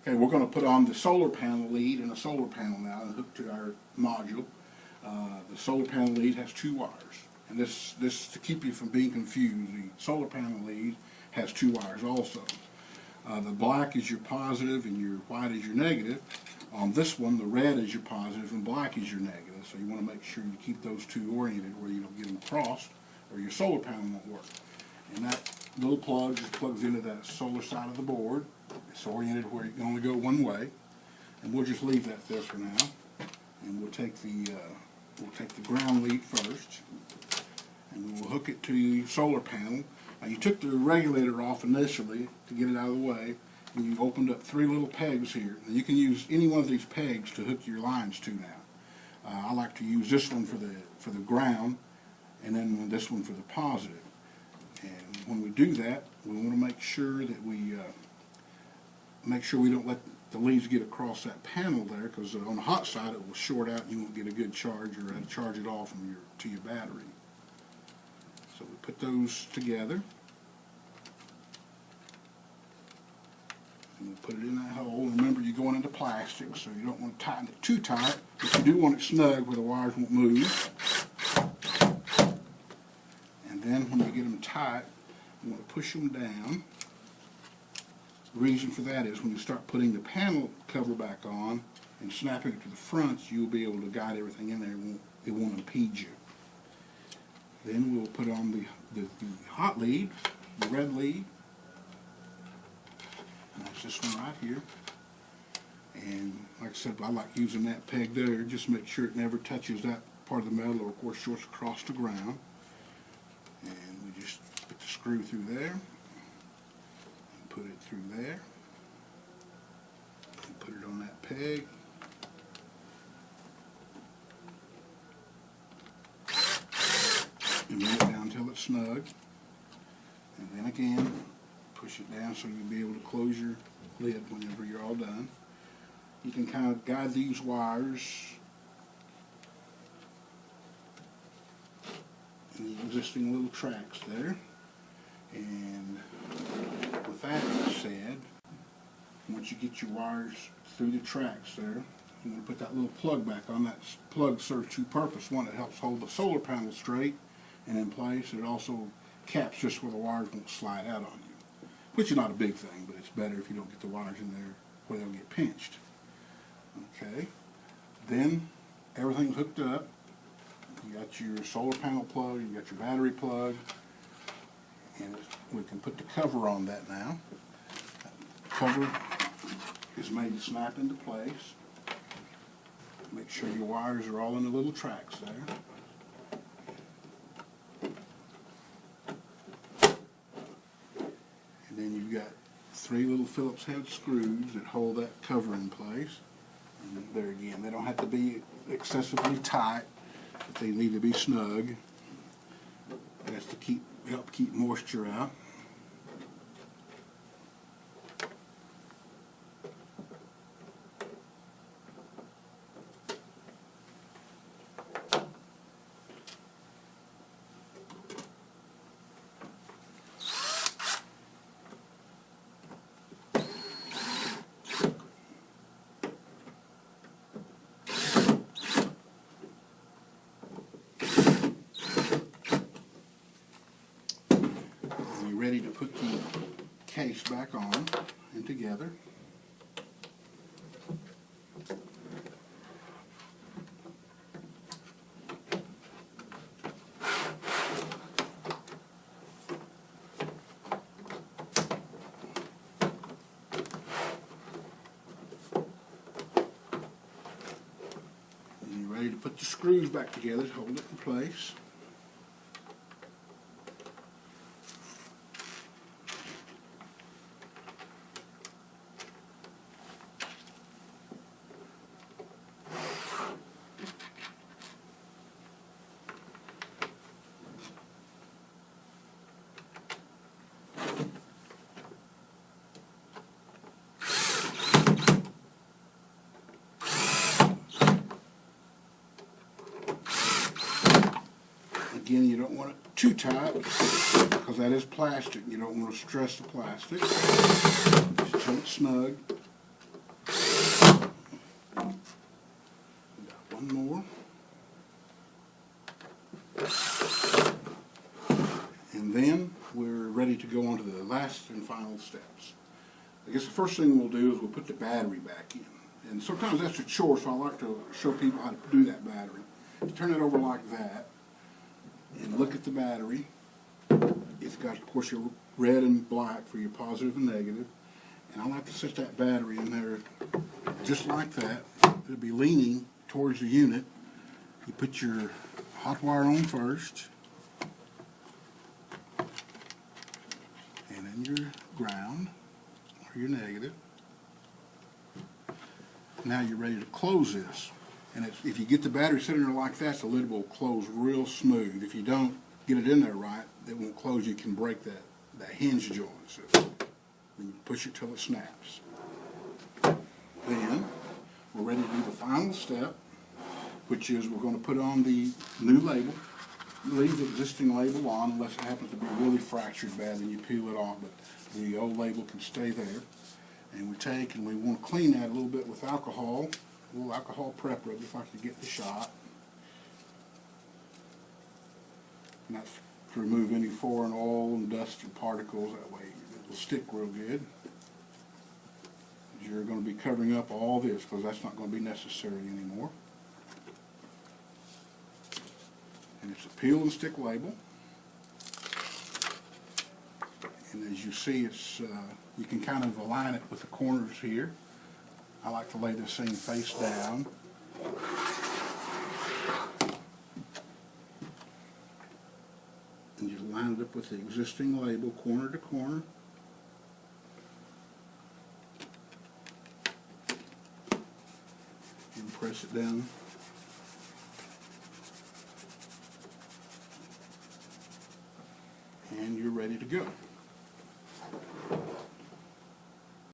Okay, we're going to put on the solar panel lead and a solar panel now and hook to our module. The solar panel lead has 2 wires. And this to keep you from being confused, the solar panel lead has 2 wires also. The black is your positive and your white is your negative. On this one, the red is your positive and black is your negative. So you want to make sure you keep those 2 oriented where you don't get them crossed or your solar panel won't work. And that little plug just plugs into that solar side of the board. It's oriented where you can only go one way. And we'll just leave that there for now. And we'll take the ground lead first. And we'll hook it to your solar panel. Now you took the regulator off initially to get it out of the way, and you opened up 3 little pegs here. Now you can use any one of these pegs to hook your lines to now. I like to use this one for the ground, and then this one for the positive. And when we do that, we want to make sure that we don't let the leads get across that panel there, because on the hot side it will short out and you won't get a good charge or charge it off to your battery. So we put those together, and we'll put it in that hole. Remember, you're going into plastic, so you don't want to tighten it too tight, but you do want it snug where the wires won't move. And then when you get them tight, you want to push them down. The reason for that is when you start putting the panel cover back on and snapping it to the front, you'll be able to guide everything in there. It won't impede you. Then we'll put on the hot lead, the red lead. And that's this one right here. And like I said, I like using that peg there. Just make sure it never touches that part of the metal, or of course shorts across the ground. And we just put the screw through there, and put it through there, and put it on that peg. And roll it down until it's snug. And then again, push it down so you'll be able to close your lid whenever you're all done. You can kind of guide these wires in the existing little tracks there. And with that said, once you get your wires through the tracks there, you want to put that little plug back on. That plug serves 2 purposes. One, it helps hold the solar panel straight and in place. It also caps just where the wires won't slide out on you, which is not a big thing, but it's better if you don't get the wires in there where they'll get pinched. Okay, then everything's hooked up. You got your solar panel plug, you got your battery plug, and we can put the cover on that now. The cover is made to snap into place. Make sure your wires are all in the little tracks there. And then you've got 3 little Phillips head screws that hold that cover in place. And there again, they don't have to be excessively tight, but they need to be snug. That's to help keep moisture out. Ready to put the case back on and together. And you're ready to put the screws back together to hold it in place. Again, you don't want it too tight because that is plastic. You don't want to stress the plastic. Just hold it snug. ready to go on to the last and final steps. I guess the first thing we'll do is we'll put the battery back in. And sometimes that's a chore, so I like to show people how to do that battery. You turn it over like that, and look at the battery. It's got, of course, your red and black for your positive and negative. And I like to set that battery in there just like that. It'll be leaning towards the unit. You put your hot wire on first, and then your ground, or your negative. Now you're ready to close this. And if you get the battery sitting there like that, the lid will close real smooth. If you don't get it in there right, it won't close. You can break that hinge joint. So then you push it till it snaps. Then we're ready to do the final step, which is we're going to put on the new label. Leave the existing label on unless it happens to be really fractured bad, then you peel it off, but the old label can stay there. And we take and we want to clean that a little bit with alcohol, a little alcohol prep rub just like you get the shot. And that's to remove any foreign oil and dust and particles, that way it will stick real good. You're going to be covering up all this because that's not going to be necessary anymore. And it's a peel and stick label. And as you see, it's you can kind of align it with the corners here. I like to lay this thing face down. And just line it up with the existing label, corner to corner. And press it down. And you're ready to go.